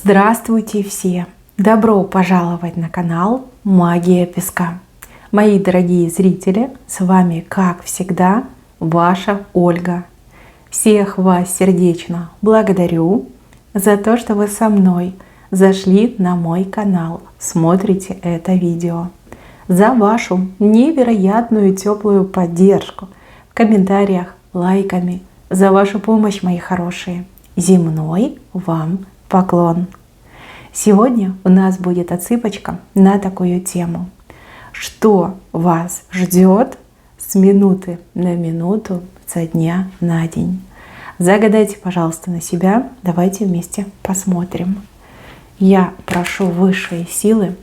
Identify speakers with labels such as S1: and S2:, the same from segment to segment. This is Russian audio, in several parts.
S1: Здравствуйте все! Добро пожаловать на канал Магия Песка. Мои дорогие зрители, с вами, как всегда, ваша Ольга. Всех вас сердечно благодарю за то, что вы со мной зашли на мой канал, смотрите это видео, за вашу невероятную теплую поддержку в комментариях, лайками, за вашу помощь, мои хорошие. Земной вам поклон. Сегодня у нас будет отсыпочка на такую тему. Что вас ждет с минуты на минуту, со дня на день? Загадайте, пожалуйста, на себя. Давайте вместе посмотрим. Я прошу высшие силы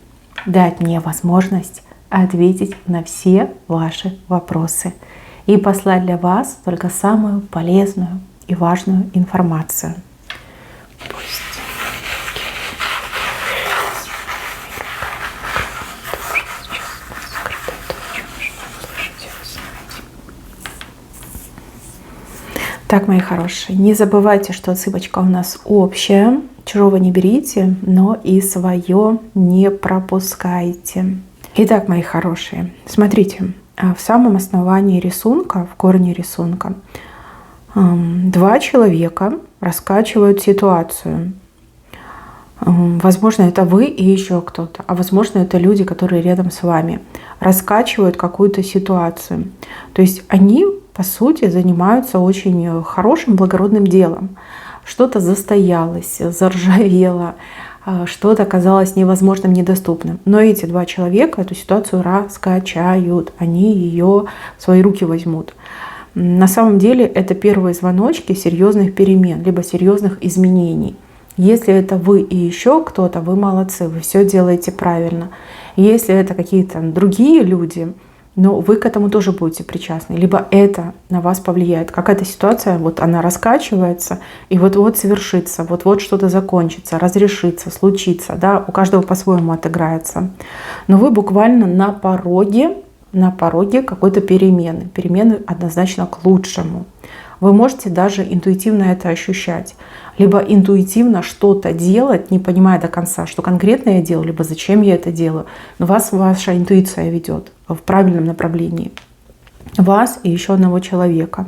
S1: дать мне возможность ответить на все ваши вопросы и послать для вас только самую полезную и важную информацию. Так, мои хорошие, не забывайте, что отсыпочка у нас общая. Чужого не берите, но и свое не пропускайте. Итак, мои хорошие, смотрите, в самом основании рисунка, в корне рисунка, два человека раскачивают ситуацию. Возможно, это вы и еще кто-то, а возможно, это люди, которые рядом с вами, раскачивают какую-то ситуацию. То есть они, по сути, занимаются очень хорошим, благородным делом. Что-то застоялось, заржавело, что-то оказалось невозможным, недоступным. Но эти два человека эту ситуацию раскачают, они ее в свои руки возьмут. На самом деле это первые звоночки серьезных перемен, либо серьезных изменений. Если это вы и еще кто-то, вы молодцы, вы все делаете правильно. Если это какие-то другие люди, но вы к этому тоже будете причастны. Либо это на вас повлияет. Какая-то ситуация, вот она раскачивается и вот-вот совершится, вот-вот что-то закончится, разрешится, случится. Да? У каждого по-своему отыграется. Но вы буквально на пороге какой-то перемены. Перемены однозначно к лучшему. Вы можете даже интуитивно это ощущать. Либо интуитивно что-то делать, не понимая до конца, что конкретно я делаю, либо зачем я это делаю. Но вас ваша интуиция ведет в правильном направлении. Вас и еще одного человека.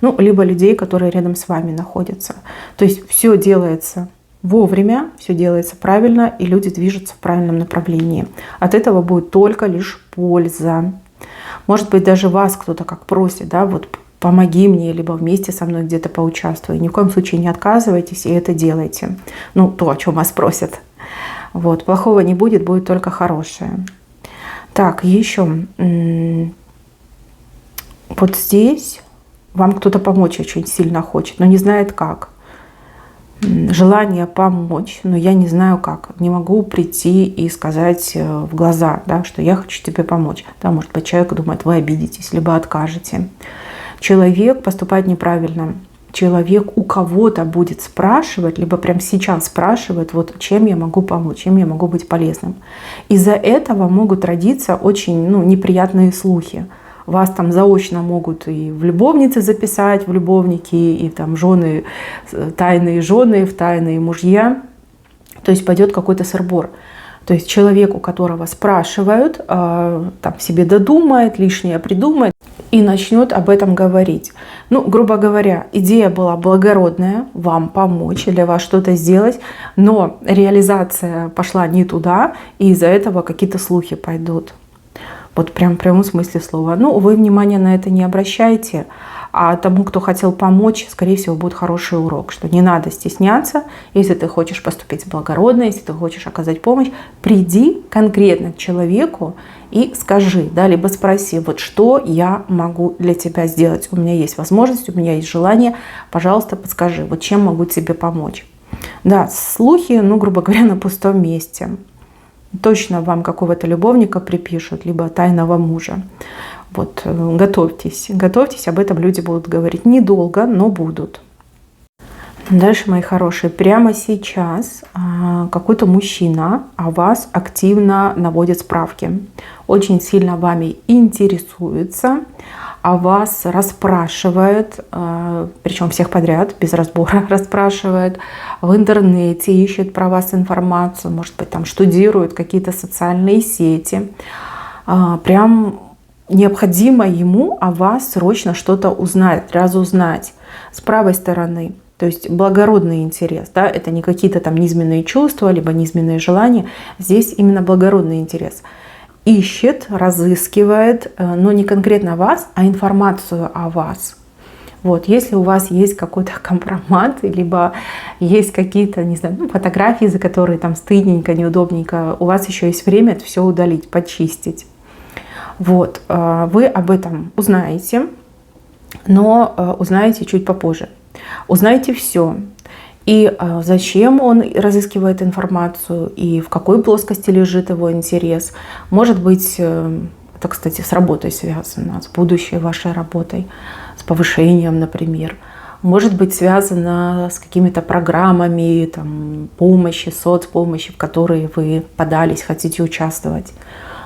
S1: Ну, либо людей, которые рядом с вами находятся. То есть все делается вовремя, все делается правильно, и люди движутся в правильном направлении. От этого будет только лишь польза. Может быть, даже вас кто-то как просит, да, вот помоги мне, либо вместе со мной где-то поучаствуй. Ни в коем случае не отказывайтесь и это делайте. Ну, то, о чем вас просят. Вот. Плохого не будет, будет только хорошее. Так, еще. Вот здесь вам кто-то помочь очень сильно хочет, но не знает как. Желание помочь, но я не знаю как. Не могу прийти и сказать в глаза, да, что я хочу тебе помочь. Да, может быть, человек думает, вы обидитесь, либо откажете. Человек поступает неправильно. Человек у кого-то будет спрашивать, либо прямо сейчас спрашивает, вот чем я могу помочь, чем я могу быть полезным. Из-за этого могут родиться очень неприятные слухи. Вас там заочно могут и в любовницы записать, в любовники, и там жены, тайные жены, в тайные мужья. То есть пойдет какой-то сырбор. То есть человек, у которого спрашивают, там себе додумает, лишнее придумает и начнет об этом говорить. Ну, грубо говоря, идея была благородная, вам помочь, для вас что-то сделать, но реализация пошла не туда, и из-за этого какие-то слухи пойдут. Вот прям в прямом смысле слова. Ну, вы внимания на это не обращайте, а тому, кто хотел помочь, скорее всего, будет хороший урок, что не надо стесняться. Если ты хочешь поступить благородно, если ты хочешь оказать помощь, приди конкретно к человеку и скажи, да, либо спроси, вот что я могу для тебя сделать. У меня есть возможность, у меня есть желание, пожалуйста, подскажи, вот чем могу тебе помочь. Да, слухи, грубо говоря, на пустом месте. Точно вам какого-то любовника припишут, либо тайного мужа. Вот, готовьтесь, об этом люди будут говорить недолго, но будут. Дальше, мои хорошие, прямо сейчас какой-то мужчина о вас активно наводит справки. Очень сильно вами интересуется. о вас расспрашивает, причем всех подряд, без разбора расспрашивает, в интернете ищет про вас информацию, может быть, там штудирует какие-то социальные сети. Прям необходимо ему о вас срочно что-то узнать, разузнать. С правой стороны, то есть благородный интерес, да, это не какие-то там низменные чувства, либо низменные желания, здесь именно благородный интерес. Ищет, разыскивает, но не конкретно вас, а информацию о вас. Вот, если у вас есть какой-то компромат, либо есть какие-то, не знаю, фотографии, за которые там стыдненько, неудобненько, у вас еще есть время это все удалить, почистить. Вот, вы об этом узнаете, но узнаете чуть попозже. Узнаете все. И зачем он разыскивает информацию, и в какой плоскости лежит его интерес. Может быть, это, кстати, с работой связано, с будущей вашей работой, с повышением, например. Может быть, связано с какими-то программами там, помощи, соцпомощи, в которые вы подались, хотите участвовать.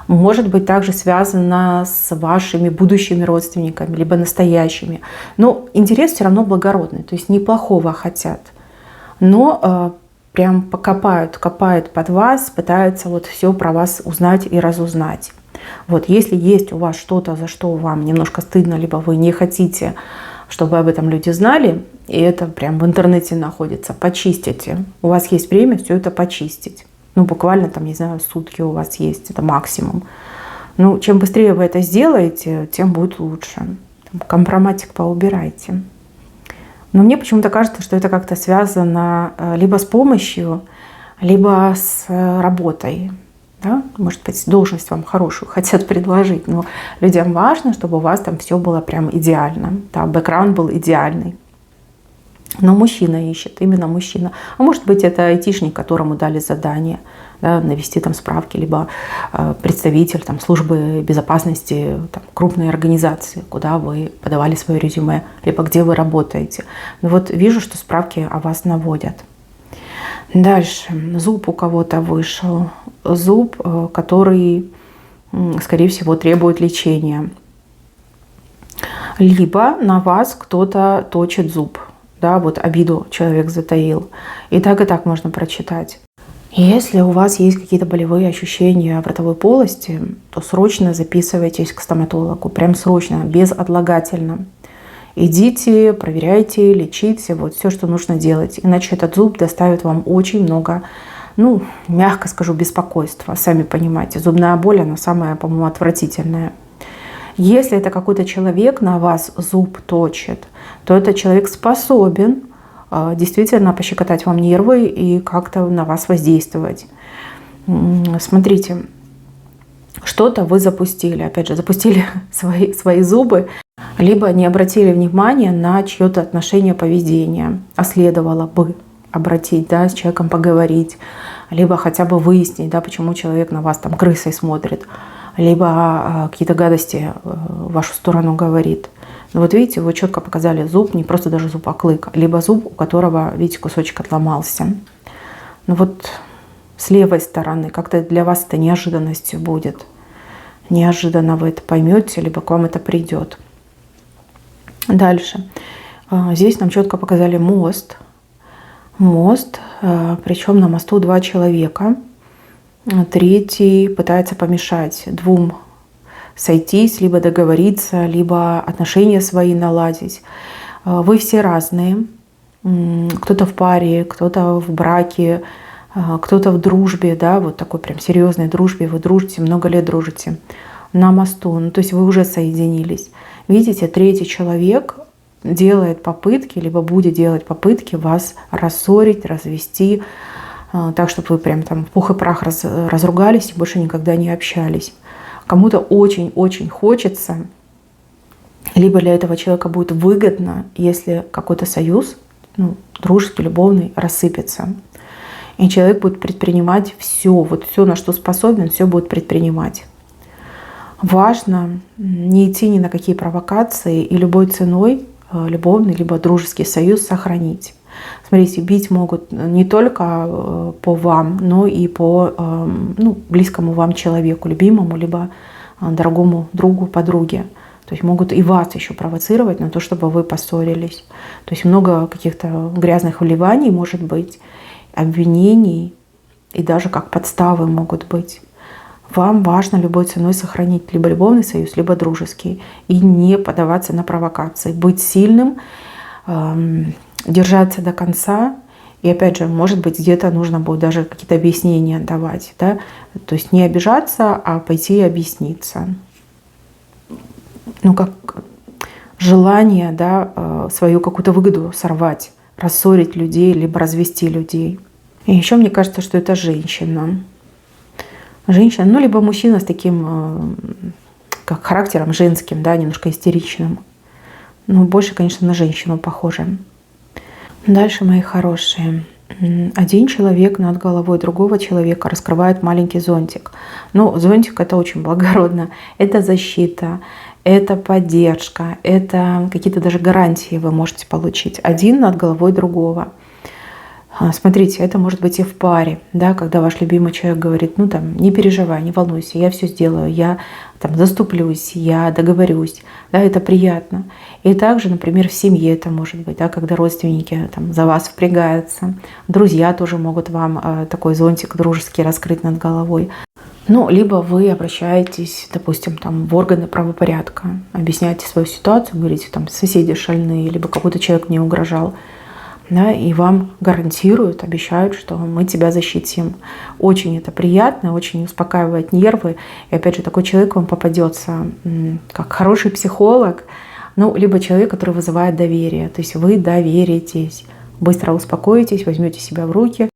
S1: Может быть, также связано с вашими будущими родственниками, либо настоящими. Но интерес все равно благородный, то есть неплохого хотят. Но прям копают под вас, пытаются вот все про вас узнать и разузнать. Вот если есть у вас что-то, за что вам немножко стыдно, либо вы не хотите, чтобы об этом люди знали, и это прям в интернете находится, почистите. У вас есть время все это почистить. Буквально там, не знаю, сутки у вас есть, это максимум. Чем быстрее вы это сделаете, тем будет лучше. Компроматик поубирайте. Но мне почему-то кажется, что это как-то связано либо с помощью, либо с работой. Да? Может быть, должность вам хорошую хотят предложить, но людям важно, чтобы у вас там все было прям идеально. Да, бэкграунд был идеальный. Но мужчина ищет, именно мужчина. А может быть, это айтишник, которому дали задание, да, навести там справки, либо представитель там, службы безопасности там, крупной организации, куда вы подавали свое резюме, либо где вы работаете. Вот вижу, что справки о вас наводят. Дальше. Зуб у кого-то вышел. Зуб, который, скорее всего, требует лечения. Либо на вас кто-то точит зуб. Да, вот обиду человек затаил. И так можно прочитать. Если у вас есть какие-то болевые ощущения в ротовой полости, то срочно записывайтесь к стоматологу. Прям срочно, безотлагательно. Идите, проверяйте, лечите. Вот все, что нужно делать. Иначе этот зуб доставит вам очень много, мягко скажу, беспокойства. Сами понимаете, зубная боль, она самая, по-моему, отвратительная. Если это какой-то человек на вас зуб точит, то этот человек способен действительно пощекотать вам нервы и как-то на вас воздействовать. Смотрите, что-то вы запустили. Опять же, запустили свои зубы, либо не обратили внимания на чье-то отношение, поведение. А следовало бы обратить, да, с человеком поговорить, либо хотя бы выяснить, да, почему человек на вас там крысой смотрит, либо какие-то гадости в вашу сторону говорит. Но вот видите, вы четко показали зуб, не просто даже зуб, а клык, либо зуб, у которого, видите, кусочек отломался. Вот с левой стороны как-то для вас это неожиданностью будет. Неожиданно вы это поймете, либо к вам это придет. Дальше. Здесь нам четко показали мост. Мост, причем на мосту 2 человека. Третий пытается помешать двум сойтись, либо договориться, либо отношения свои наладить. Вы все разные. Кто-то в паре, кто-то в браке, кто-то в дружбе, да, вот такой прям серьезной дружбе. Вы дружите, много лет дружите на мосту. То есть вы уже соединились. Видите, третий человек делает попытки, либо будет делать попытки вас рассорить, развести, так, чтобы вы прям там в пух и прах разругались и больше никогда не общались. Кому-то очень-очень хочется, либо для этого человека будет выгодно, если какой-то союз, дружеский, любовный, рассыпется. И человек будет предпринимать все, вот все, на что способен, все будет предпринимать. Важно не идти ни на какие провокации и любой ценой любовный либо дружеский союз сохранить. Смотрите, бить могут не только по вам, но и по близкому вам человеку, любимому, либо дорогому другу, подруге. То То есть могут и вас еще провоцировать на то, чтобы вы поссорились. То есть много каких-то грязных вливаний может быть, обвинений и даже как подставы могут быть. Вам важно любой ценой сохранить либо любовный союз, либо дружеский. И не поддаваться на провокации. Быть сильным, держаться до конца. И опять же, может быть, где-то нужно будет даже какие-то объяснения давать. Да? То есть не обижаться, а пойти и объясниться. Ну, как желание, да, свою какую-то выгоду сорвать, рассорить людей, либо развести людей. И еще мне кажется, что это женщина. Женщина, ну, либо мужчина с таким, как характером женским, да, немножко истеричным. Но больше, конечно, на женщину похоже. Дальше, мои хорошие. Один человек над головой другого человека раскрывает маленький зонтик. Ну, зонтик — это очень благородно. Это защита, это поддержка, это какие-то даже гарантии вы можете получить. Один над головой другого. Смотрите, это может быть и в паре, да, когда ваш любимый человек говорит, ну там, не переживай, не волнуйся, я все сделаю, я там заступлюсь, я договорюсь, да, это приятно. И также, например, в семье это может быть, да, когда родственники там за вас впрягаются, друзья тоже могут вам такой зонтик дружеский раскрыть над головой. Ну, либо вы обращаетесь, допустим, там, в органы правопорядка, объясняете свою ситуацию, говорите, там, соседи шальные, либо какой-то человек мне угрожал. Да, и вам гарантируют, обещают, что мы тебя защитим. Очень это приятно, очень успокаивает нервы. И опять же, такой человек вам попадется как хороший психолог, ну, либо человек, который вызывает доверие. То есть вы доверитесь, быстро успокоитесь, возьмете себя в руки,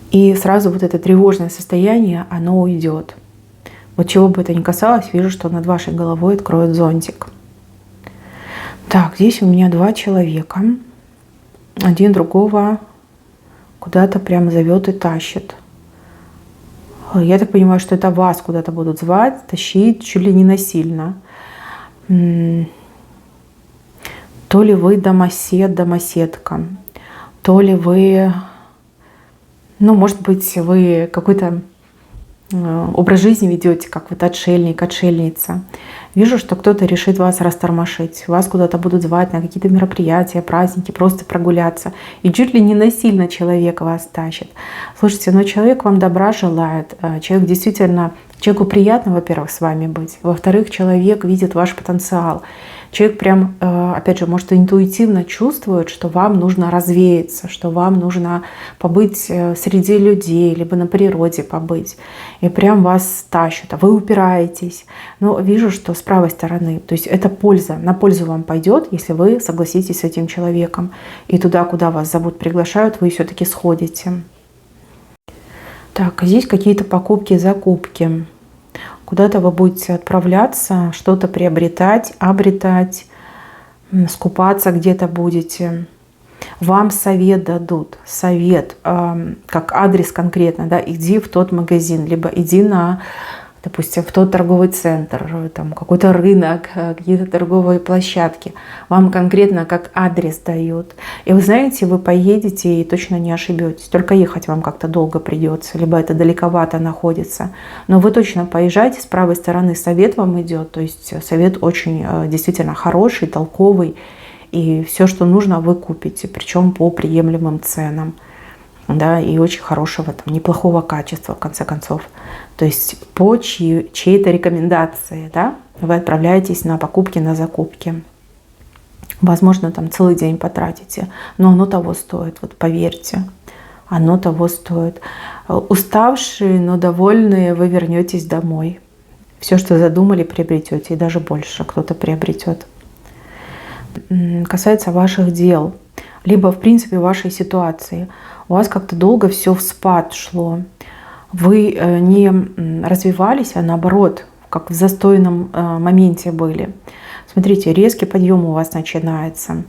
S1: и сразу вот это тревожное состояние, оно уйдет. Вот чего бы это ни касалось, вижу, что над вашей головой откроют зонтик. Так, здесь у меня два человека. Один другого куда-то прям зовет и тащит. Я так понимаю, что это вас куда-то будут звать, тащить, чуть ли не насильно. То ли вы домосед, домоседка, то ли вы, ну, может быть, вы какой-то образ жизни ведете, как вот отшельник, отшельница. Вижу, что кто-то решит вас растормошить. Вас куда-то будут звать на какие-то мероприятия, праздники, просто прогуляться. И чуть ли не насильно человек вас тащит. Слушайте, но человек вам добра желает. Человек действительно, человеку приятно, во-первых, с вами быть. Во-вторых, человек видит ваш потенциал. Человек прям, опять же, может, интуитивно чувствует, что вам нужно развеяться, что вам нужно побыть среди людей, либо на природе побыть. И прям вас тащат, а вы упираетесь. Но вижу, что с правой стороны, то есть это польза, на пользу вам пойдет, если вы согласитесь с этим человеком. И туда, куда вас зовут, приглашают, вы все-таки сходите. Так, здесь какие-то покупки, закупки. Куда-то вы будете отправляться, что-то приобретать, обретать, скупаться где-то будете. Вам совет дадут, совет, как адрес конкретно, да, иди в тот магазин, либо иди на, допустим, в тот торговый центр, там какой-то рынок, какие-то торговые площадки. Вам конкретно как адрес дают. И вы знаете, вы поедете и точно не ошибетесь. Только ехать вам как-то долго придется, либо это далековато находится. Но вы точно поезжайте, с правой стороны совет вам идет. То есть совет очень действительно хороший, толковый. И все, что нужно, вы купите, причем по приемлемым ценам. Да, и очень хорошего, там, неплохого качества, в конце концов. То есть по чьей-то рекомендации, да, вы отправляетесь на покупки, на закупки. Возможно, там целый день потратите, но оно того стоит, вот поверьте, оно того стоит. Уставшие, но довольные, вы вернетесь домой. Все, что задумали, приобретете, и даже больше кто-то приобретет. Касается ваших дел, либо, в принципе, вашей ситуации. У вас как-то долго все в спад шло. Вы не развивались, а наоборот, как в застойном моменте были. Смотрите, резкий подъем у вас начинается.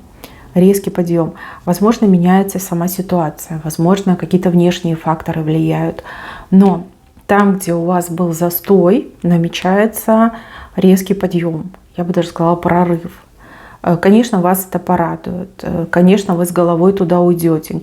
S1: Резкий подъем. Возможно, меняется сама ситуация. Возможно, какие-то внешние факторы влияют. Но там, где у вас был застой, намечается резкий подъем. Я бы даже сказала, прорыв. Конечно, вас это порадует. Конечно, вы с головой туда уйдете.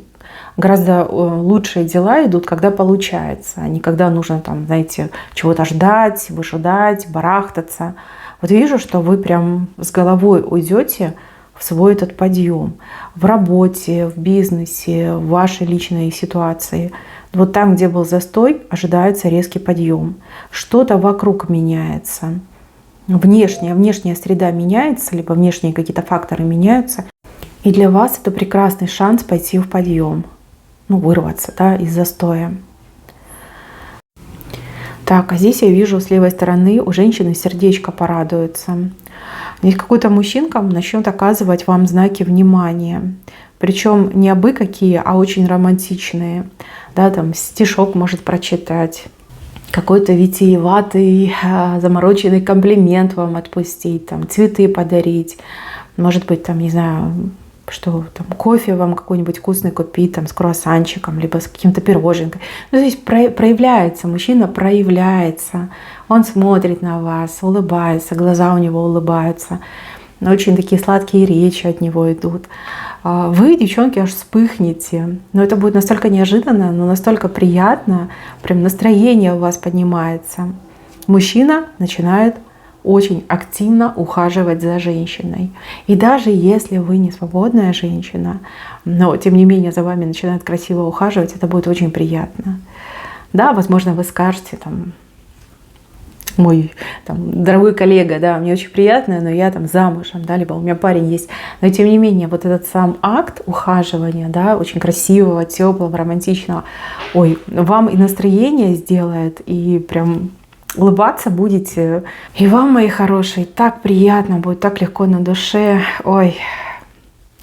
S1: Гораздо лучшие дела идут, когда получается, а не когда нужно, там, знаете, чего-то ждать, выжидать, барахтаться. Вот вижу, что вы прям с головой уйдете в свой этот подъем. В работе, в бизнесе, в вашей личной ситуации. Вот там, где был застой, ожидается резкий подъем. Что-то вокруг меняется. Внешняя среда меняется, либо внешние какие-то факторы меняются. И для вас это прекрасный шанс пойти в подъем. Вырваться, да, из застоя. Так, а здесь я вижу с левой стороны у женщины сердечко порадуется. Здесь какой-то мужчинка начнет оказывать вам знаки внимания. Причем не абы какие, а очень романтичные. Да, там стишок может прочитать, какой-то витиеватый, замороченный комплимент вам отпустить, там, цветы подарить. Может быть, там, не знаю, что там, кофе вам какой-нибудь вкусный купить, там, с круассанчиком, либо с каким-то пироженкой. Здесь проявляется, мужчина проявляется. Он смотрит на вас, улыбается, глаза у него улыбаются. Очень такие сладкие речи от него идут. Вы, девчонки, аж вспыхнете. Но это будет настолько неожиданно, но настолько приятно. Прям настроение у вас поднимается. Мужчина начинает очень активно ухаживать за женщиной. И даже если вы не свободная женщина, но тем не менее за вами начинают красиво ухаживать, это будет очень приятно. Да, возможно, вы скажете, там, мой дорогой коллега, да, мне очень приятно, но я там замужем, да, либо у меня парень есть. Но тем не менее, вот этот сам акт ухаживания, да, очень красивого, теплого, романтичного, вам и настроение сделает, и прям улыбаться будете. И вам, мои хорошие, так приятно будет, так легко на душе.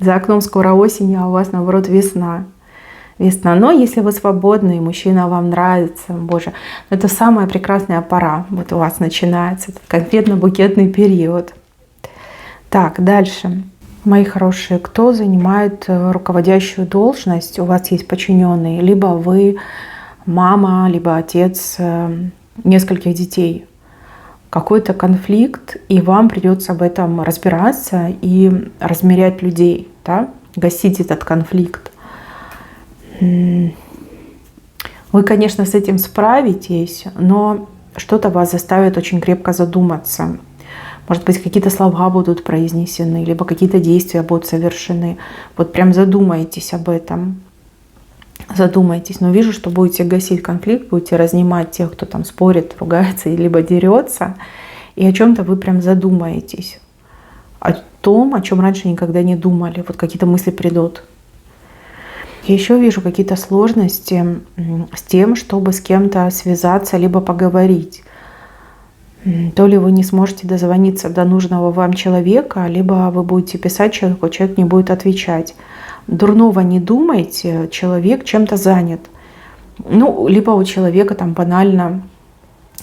S1: За окном скоро осень, а у вас, наоборот, весна. Но если вы свободны, и мужчина вам нравится, боже, это самая прекрасная пора. Вот у вас начинается этот конкретно букетный период. Так, дальше. Мои хорошие, кто занимает руководящую должность, у вас есть подчиненные, либо вы мама, либо отец нескольких детей. Какой-то конфликт, и вам придется об этом разбираться и размерять людей, да? Гасить этот конфликт. Вы, конечно, с этим справитесь, но что-то вас заставит очень крепко задуматься. Может быть, какие-то слова будут произнесены, либо какие-то действия будут совершены. Вот прям задумайтесь об этом. Задумайтесь. Но вижу, что будете гасить конфликт, будете разнимать тех, кто там спорит, ругается, либо дерется. И о чем-то вы прям задумаетесь. О том, о чем раньше никогда не думали. Вот какие-то мысли придут. Я еще вижу какие-то сложности с тем, чтобы с кем-то связаться, либо поговорить. То ли вы не сможете дозвониться до нужного вам человека, либо вы будете писать человеку, человек не будет отвечать. Дурного не думайте, человек чем-то занят. Либо у человека там банально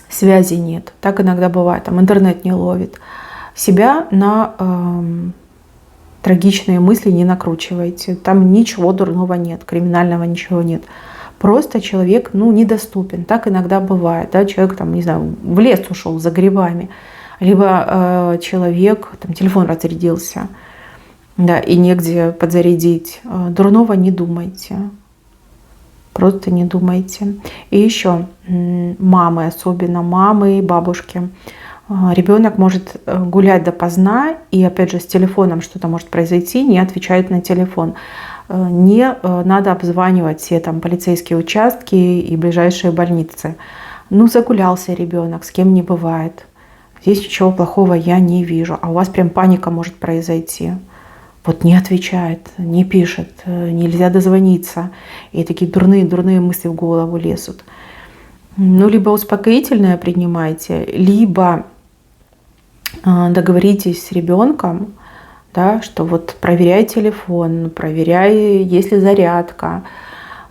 S1: связи нет. Так иногда бывает, там интернет не ловит. Себя на трагичные мысли не накручивайте. Там ничего дурного нет, криминального ничего нет. Просто человек, недоступен. Так иногда бывает. Да? Человек, там, не знаю, в лес ушел за грибами. Либо человек, там, телефон разрядился, да, и негде подзарядить. Дурного не думайте. Просто не думайте. И еще мамы, особенно мамы и бабушки. Ребенок может гулять допоздна, и опять же с телефоном что-то может произойти, не отвечает на телефон. Не надо обзванивать все там полицейские участки и ближайшие больницы. Загулялся ребенок, с кем не бывает. Здесь ничего плохого я не вижу. А у вас прям паника может произойти. Вот не отвечает, не пишет, нельзя дозвониться. И такие дурные мысли в голову лезут. Либо успокоительное принимайте, либо договоритесь с ребенком, да, что вот проверяй телефон, проверяй, есть ли зарядка.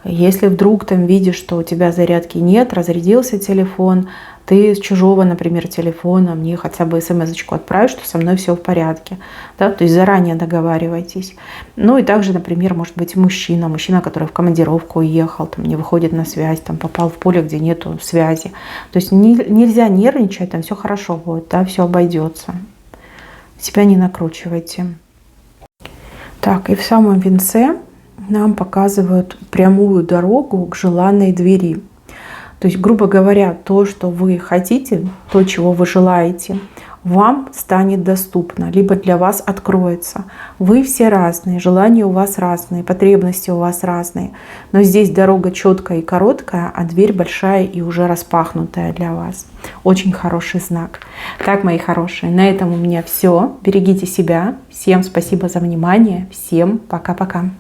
S1: Если вдруг там видишь, что у тебя зарядки нет, разрядился телефон, ты с чужого, например, телефона мне хотя бы смс-очку отправишь, что со мной все в порядке. Да? То есть заранее договаривайтесь. И также, например, может быть мужчина, который в командировку уехал, там, не выходит на связь, там, попал в поле, где нету связи. То есть нельзя нервничать, там все хорошо будет, да, все обойдется. Себя не накручивайте. Так, и в самом венце нам показывают прямую дорогу к желанной двери. То есть, грубо говоря, то, что вы хотите, то, чего вы желаете, вам станет доступно, либо для вас откроется. Вы все разные, желания у вас разные, потребности у вас разные. Но здесь дорога четкая и короткая, а дверь большая и уже распахнутая для вас. Очень хороший знак. Так, мои хорошие, на этом у меня все. Берегите себя. Всем спасибо за внимание. Всем пока-пока.